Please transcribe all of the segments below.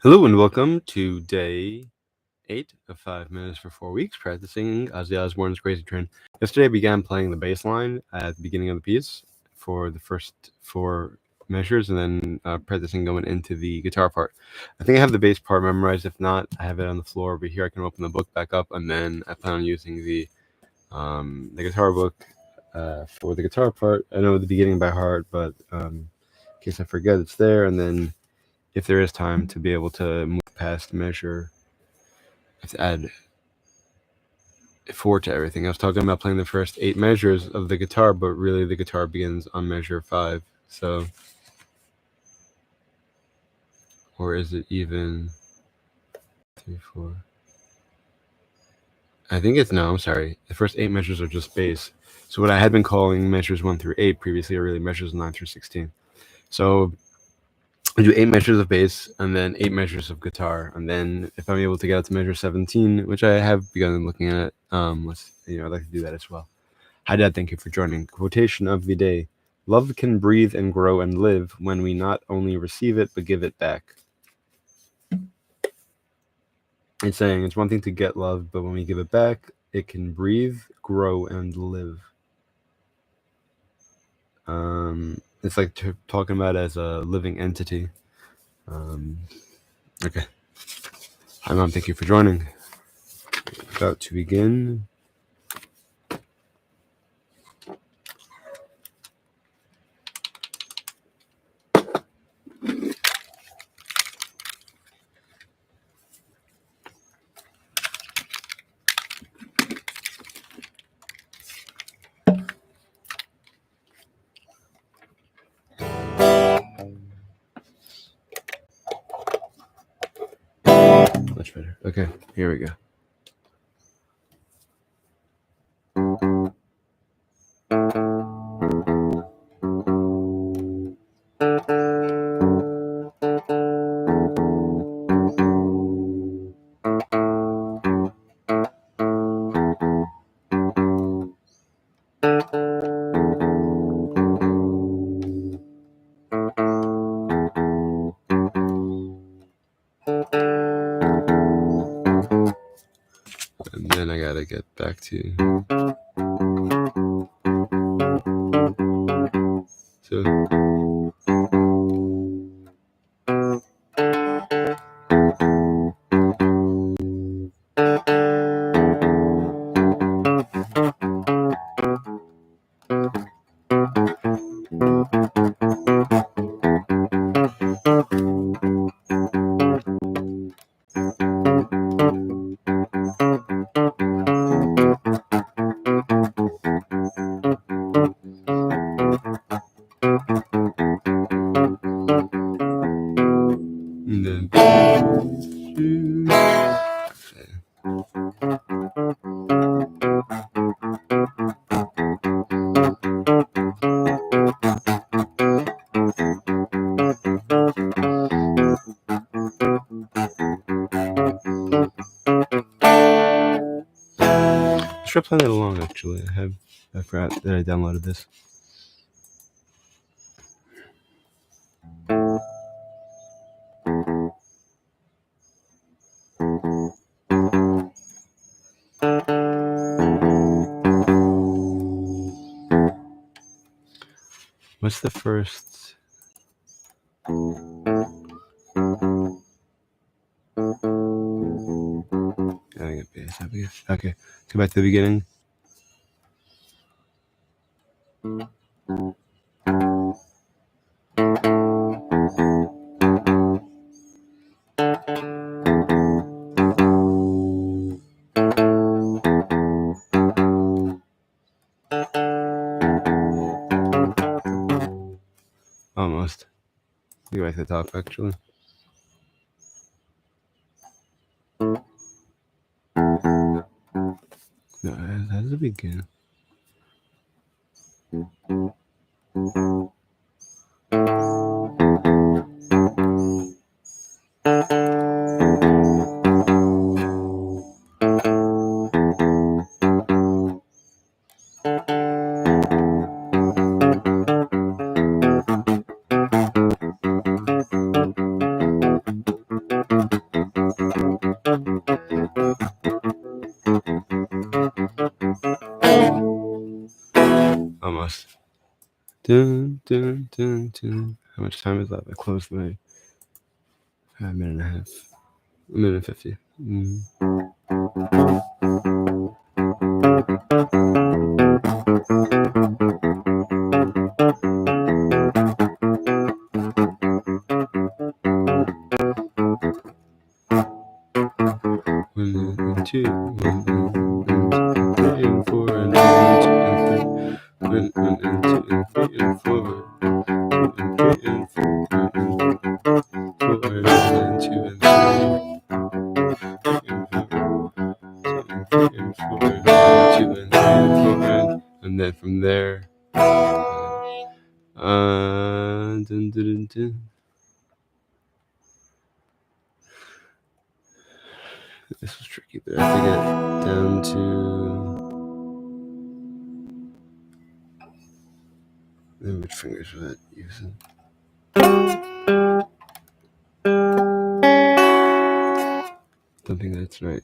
Hello and welcome to day 8 of 5 minutes for 4 weeks practicing Ozzy Osbourne's Crazy Train. Yesterday I began playing the bass line at the beginning of the piece for the first 4 measures and then practicing going into the guitar part. I think I have the bass part memorized. If not, I have it on the floor over here. I can open the book back up and then I plan on using the guitar book for the guitar part. I know the beginning by heart, but in case I forget, it's there. And then if there is time to be able to move past measure, I have to add 4 to everything. I was talking about playing the first 8 measures of the guitar, but really the guitar begins on measure 5. So, or is it even 3, 4? I think it's, no, I'm sorry. The first 8 measures are just bass. So what I had been calling measures 1 through 8 previously are really measures 9 through 16. So I do 8 measures of bass and then 8 measures of guitar, and then if I'm able to get out to measure 17, which I have begun looking at, I'd like to do that as well. Hi Dad, thank you for joining. Quotation of the day: love can breathe and grow and live when we not only receive it but give it back. It's saying it's one thing to get love, but when we give it back, it can breathe, grow, and live. It's like talking about it as a living entity. Okay. Hi Mom, thank you for joining. About to begin. Much better. Okay, here we go. And then I gotta get back to. So. And then. Try playing it along. Actually, I forgot that I downloaded this. What's the first? I get bass. Okay, go back to the beginning. Almost. Go back to the top, actually. No, how does it begin? Dun, dun, dun, dun. How much time is left? I closed my a minute and a half. A minute and 50. One, two, one, three, and four, and one, two, and three. One, and two, and three, and four. Two, and three, and four, and four, and two, and three. And then from there, dun, dun, dun, dun. This was tricky, but I have to get down to which fingers was that using? Don't think that's right.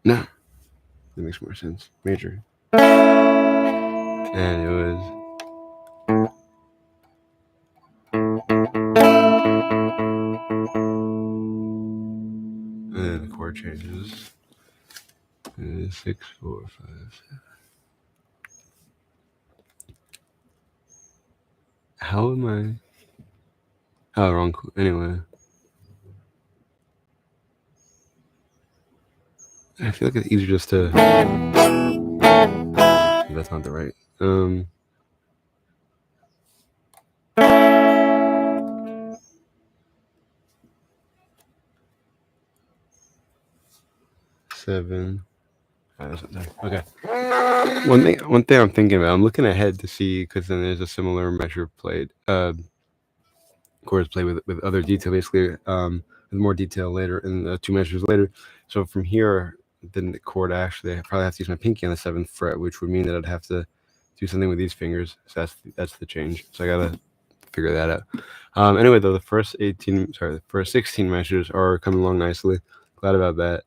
No, that makes more sense. Major, and it was. And then the chord changes. 6, 4, 5, 7. How am I? Oh, wrong. Anyway, I feel like it's easier just to. That's not the right. 7. Okay. One thing I'm thinking about. I'm looking ahead to see because then there's a similar measure played. Chords played with other detail, basically. With more detail later in 2 measures later. So from here, then the chord actually, I probably have to use my pinky on the 7th fret, which would mean that I'd have to do something with these fingers. So that's the change. So I gotta figure that out. Anyway, though, the first 16 measures are coming along nicely. Glad about that.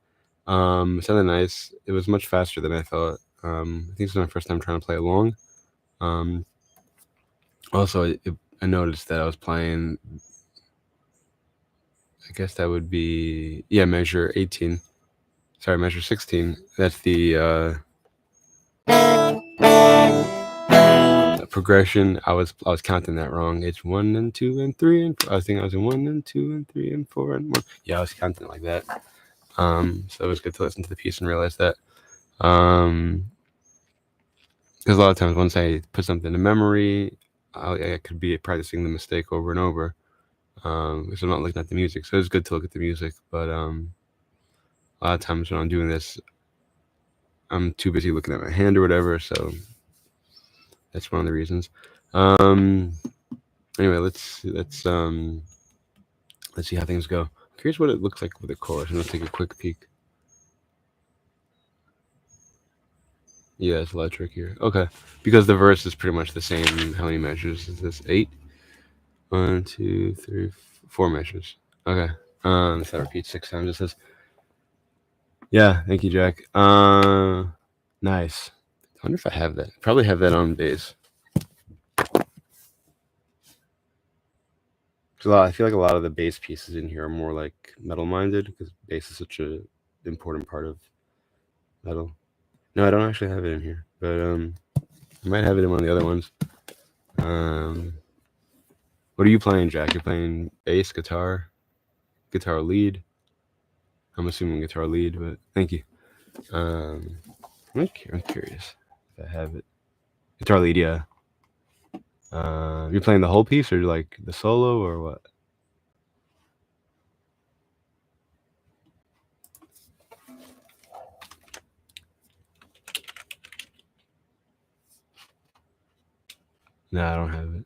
Sounded nice. It was much faster than I thought. I think this is my first time trying to play along. Also, I noticed that I was playing. I guess that would be measure 18. Sorry, measure 16. That's the progression. I was counting that wrong. It's 1 and 2 and 3 and 4. I was thinking I was in 1 and 2 and 3 and 4 and 1. Yeah, I was counting it like that. So it was good to listen to the piece and realize that. Because a lot of times once I put something in memory, I could be practicing the mistake over and over. Because I'm not looking at the music. So it's good to look at the music. But a lot of times when I'm doing this, I'm too busy looking at my hand or whatever. So that's one of the reasons. Anyway, let's see how things go. I'm curious what it looks like with the chorus. I'm gonna take a quick peek. Yeah, it's a lot trickier. Okay, because the verse is pretty much the same. How many measures is this? 8. 1, 2, 3, 4 measures. Okay. So that repeats 6 times. It says. Yeah, thank you, Jack. Nice. I wonder if I have that. Probably have that on bass. I feel like a lot of the bass pieces in here are more like metal-minded because bass is such an important part of metal. No, I don't actually have it in here, but I might have it in one of the other ones. What are you playing, Jack? You're playing bass, guitar lead. I'm assuming guitar lead, but thank you. I'm curious if I have it. Guitar lead, yeah. You're playing the whole piece or like the solo or what? No, I don't have it.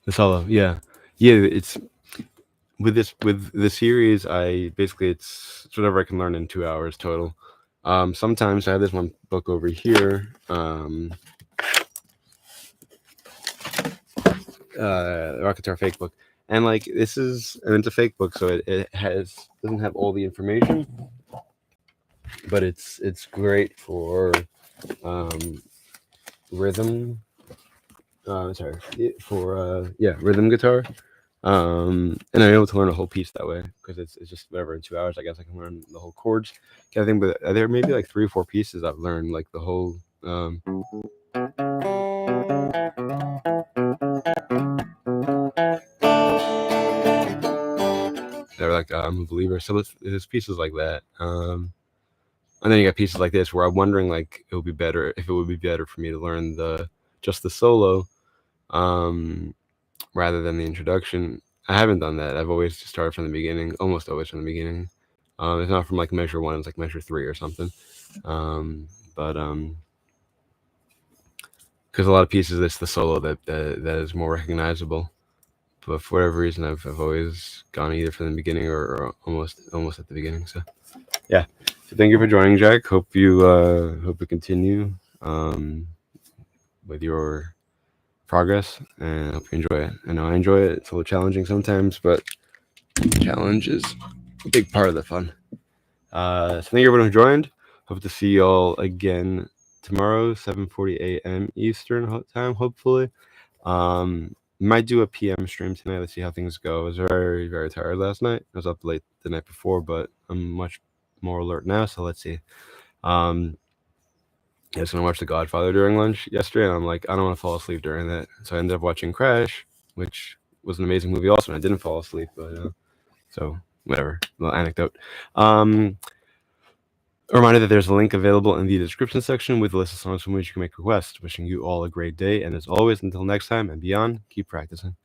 The solo, yeah. It's with the series. I basically it's whatever I can learn in 2 hours total. Sometimes I have this one book over here. Rock Guitar Fake Book, and like it's a fake book, so it doesn't have all the information. but it's great for rhythm. Sorry, for rhythm guitar. And I'm able to learn a whole piece that way because it's just whatever in 2 hours. I guess I can learn the whole chords. Kind of thing. But there may be like 3 or 4 pieces I've learned like the whole. They're like I'm a believer. So there's pieces like that. And then you got pieces like this where I'm wondering like it would be better if it would be better for me to learn just the solo, rather than the introduction. I haven't done that. I've always just started from the beginning, almost always from the beginning. It's not from like measure 1; it's like measure 3 or something. But because a lot of pieces, it's the solo that is more recognizable. But for whatever reason, I've always gone either from the beginning or almost at the beginning. So yeah. So thank you for joining, Jack. Hope you continue with your progress, and I hope you enjoy it. I know I enjoy it. It's a little challenging sometimes, but challenge is a big part of the fun. So thank you everyone who joined. Hope to see you all again tomorrow, 7:40 a.m. Eastern time, hopefully. Might do a PM stream tonight. Let's see how things go. I was very, very tired last night. I was up late the night before, but I'm much more alert now, so let's see. I was going to watch The Godfather during lunch yesterday, and I'm like, I don't want to fall asleep during that. So I ended up watching Crash, which was an amazing movie also, and I didn't fall asleep, but so whatever, little anecdote. A reminder that there's a link available in the description section with a list of songs from which you can make requests. Wishing you all a great day, and as always, until next time and beyond, keep practicing.